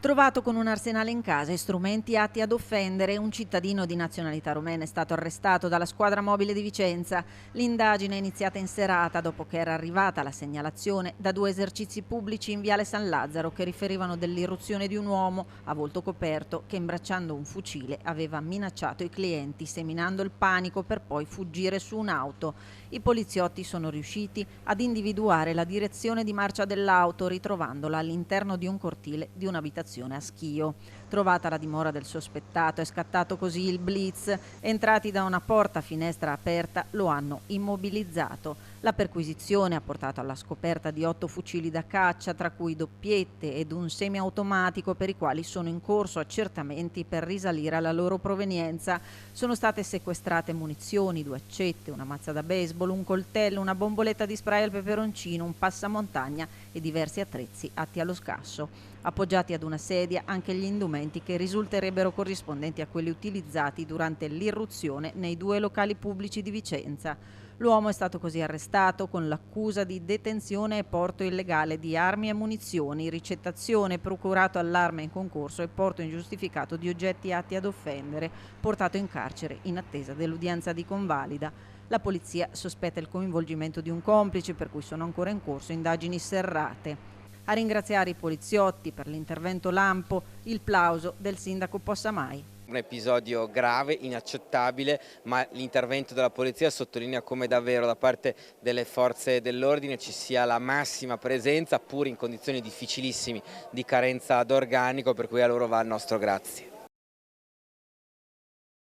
Trovato con un arsenale in casa e strumenti atti ad offendere, un cittadino di nazionalità rumena è stato arrestato dalla squadra mobile di Vicenza. L'indagine è iniziata in serata dopo che era arrivata la segnalazione da 2 esercizi pubblici in Viale San Lazzaro che riferivano dell'irruzione di un uomo a volto coperto che, imbracciando un fucile, aveva minacciato i clienti seminando il panico per poi fuggire su un'auto. I poliziotti sono riusciti ad individuare la direzione di marcia dell'auto ritrovandola all'interno di un cortile di un'abitazione a Schio. Trovata la dimora del sospettato è scattato così il blitz. Entrati da una porta finestra aperta lo hanno immobilizzato. La perquisizione ha portato alla scoperta di 8 fucili da caccia, tra cui doppiette ed un semiautomatico per i quali sono in corso accertamenti per risalire alla loro provenienza. Sono state sequestrate munizioni, 2 accette, una mazza da baseball, un coltello, una bomboletta di spray al peperoncino, un passamontagna e diversi attrezzi atti allo scasso. Appoggiati ad una sedia anche gli indumenti che risulterebbero corrispondenti a quelli utilizzati durante l'irruzione nei 2 locali pubblici di Vicenza. L'uomo è stato così arrestato con l'accusa di detenzione e porto illegale di armi e munizioni, ricettazione, procurato all'arma in concorso e porto ingiustificato di oggetti atti ad offendere, portato in carcere in attesa dell'udienza di convalida. La polizia sospetta il coinvolgimento di un complice, per cui sono ancora in corso indagini serrate. A ringraziare i poliziotti per l'intervento lampo, il plauso del sindaco Possamai. Un episodio grave, inaccettabile, ma l'intervento della polizia sottolinea come davvero da parte delle forze dell'ordine ci sia la massima presenza, pur in condizioni difficilissime di carenza d'organico, per cui a loro va il nostro grazie.